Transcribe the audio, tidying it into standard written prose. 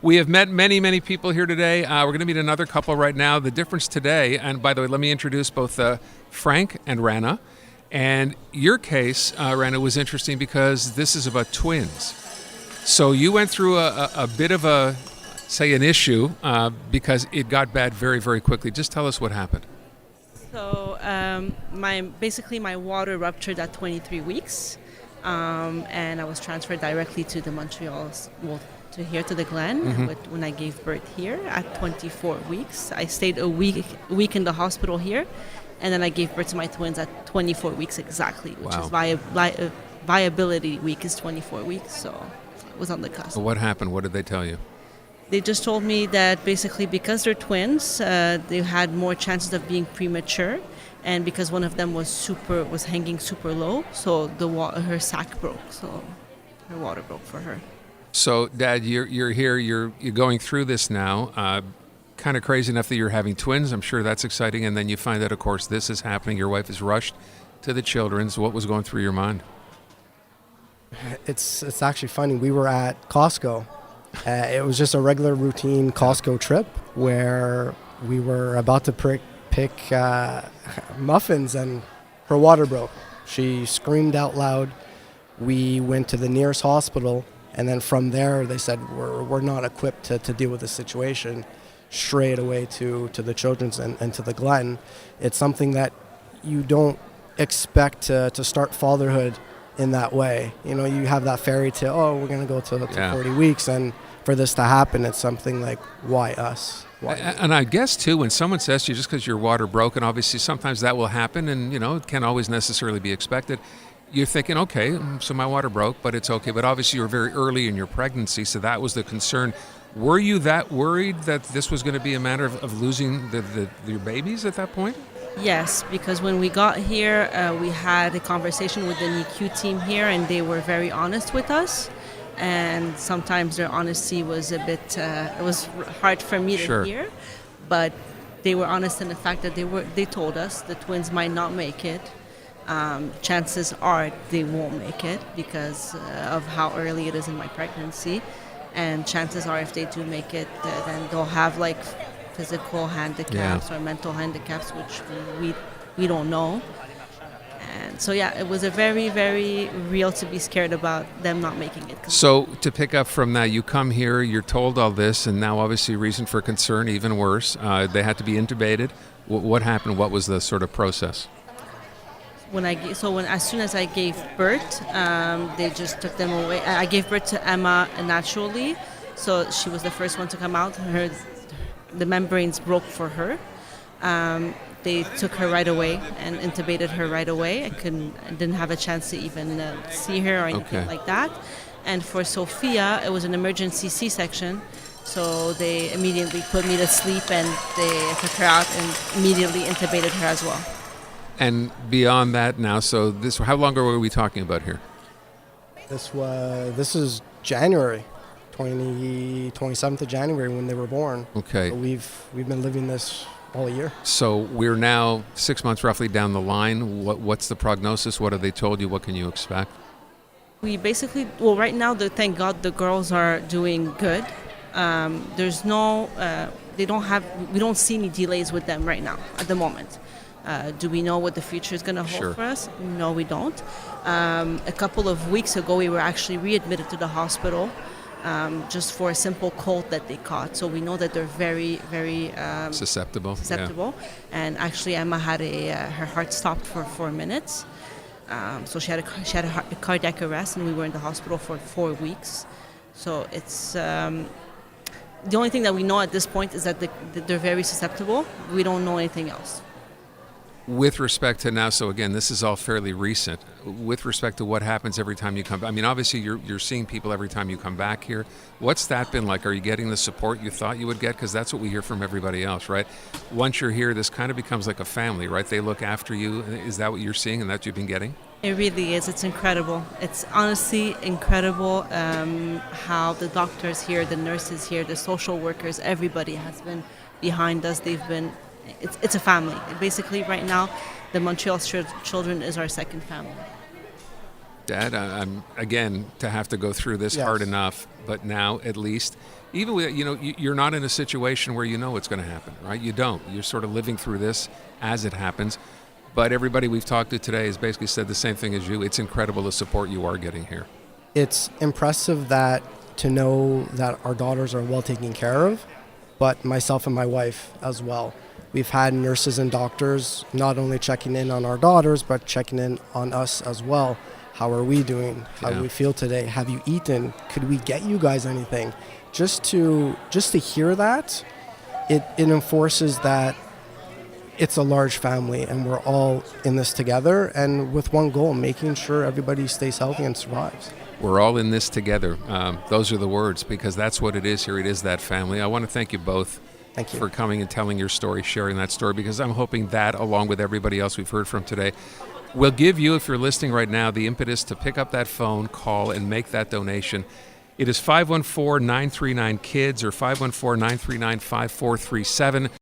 We have met many, many people here today. We're going to meet another couple right now. The difference today, and by the way, let me introduce both Frank and Rana. And your case, Rana, was interesting because this is about twins. So you went through a bit of a, say, an issue because it got bad very, very quickly. Just tell us what happened. So my water ruptured at 23 weeks, and I was transferred directly to the Montreal, to here to the Glen when I gave birth here at 24 weeks. I stayed a week in the hospital here, and then I gave birth to my twins at 24 weeks exactly, which is viability week is 24 weeks, so I was on the cusp. So what happened? What did they tell you? They just told me that basically because they're twins, they had more chances of being premature, and because one of them was hanging super low, so her sac broke, so her water broke for her. So, Dad, you're here. You're going through this now. Kind of crazy enough that you're having twins. I'm sure that's exciting. And then you find out, of course, this is happening. Your wife is rushed to the children's. What was going through your mind? It's actually funny. We were at Costco. It was just a regular routine Costco trip where we were about to pick muffins, and her water broke. She screamed out loud. We went to the nearest hospital. And then from there, they said, we're not equipped to deal with the situation. Straight away to the children's and to the Glen. It's something that you don't expect to start fatherhood in that way. You know, you have that fairy tale, we're going to go to 40 weeks. And for this to happen, it's something like, why us? Why? And I guess, too, when someone says to you, just because your water broke, and obviously sometimes that will happen, and, it can't always necessarily be expected. You're thinking, okay, so my water broke, but it's okay. But obviously you were very early in your pregnancy, so that was the concern. Were you that worried that this was going to be a matter of losing your babies at that point? Yes, because when we got here, we had a conversation with the NICU team here, and they were very honest with us. And sometimes their honesty was a bit, it was hard for me to hear. But they were honest in the fact that they told us the twins might not make it. Chances are they won't make it because of how early it is in my pregnancy, and chances are if they do make it, then they'll have like physical handicaps or mental handicaps, which we don't know. And so it was a very, very real to be scared about them not making it. So to pick up from that, you come here, you're told all this, and now obviously reason for concern, even worse. They had to be intubated. What happened? What was the sort of process? As soon as I gave birth, they just took them away. I gave birth to Emma naturally, so she was the first one to come out. The membranes broke for her. They took her right away and intubated her right away. I didn't have a chance to even see her or anything like that. And for Sofia, it was an emergency C-section, so they immediately put me to sleep and they took her out and immediately intubated her as well. And beyond that now, so how long ago were we talking about here? This is January, 27th of January when they were born. Okay. So we've been living this all year. So we're now 6 months roughly down the line. What's the prognosis? What have they told you? What can you expect? We basically, right now, thank God the girls are doing good. There's no, we don't see any delays with them right now at the moment. Do we know what the future is going to hold for us? No, we don't. A couple of weeks ago, we were actually readmitted to the hospital just for a simple cold that they caught. So we know that they're very, very susceptible. And actually, Emma had her heart stopped for 4 minutes. So she had a cardiac arrest, and we were in the hospital for 4 weeks. So it's the only thing that we know at this point is that they're very susceptible. We don't know anything else. With respect to now, so again, this is all fairly recent. With respect to what happens every time you come back, I mean, obviously you're seeing people every time you come back here. What's that been like? Are you getting the support you thought you would get? Because that's what we hear from everybody else, right? Once you're here, this kind of becomes like a family, right? They look after you. Is that what you're seeing and that you've been getting? It really is. It's incredible. It's honestly incredible how the doctors here, the nurses here, the social workers, everybody has been behind us. It's a family. Basically, right now, the Montreal children is our second family. Dad, I'm again to have to go through this hard enough, but now at least even with, you're not in a situation where you know it's going to happen, right? You don't. You're sort of living through this as it happens. But everybody we've talked to today has basically said the same thing as you. It's incredible the support you are getting here. It's impressive to know that our daughters are well taken care of, but myself and my wife as well. We've had nurses and doctors not only checking in on our daughters, but checking in on us as well. How are we doing? How do we feel today? Have you eaten? Could we get you guys anything? Just to hear that, it enforces that it's a large family and we're all in this together and with one goal, making sure everybody stays healthy and survives. We're all in this together. Those are the words, because that's what it is here. It is that family. I want to thank you both for coming and telling your story, sharing that story, because I'm hoping that, along with everybody else we've heard from today, will give you, if you're listening right now, the impetus to pick up that phone, call, and make that donation. It is 514-939-KIDS or 514-939-5437.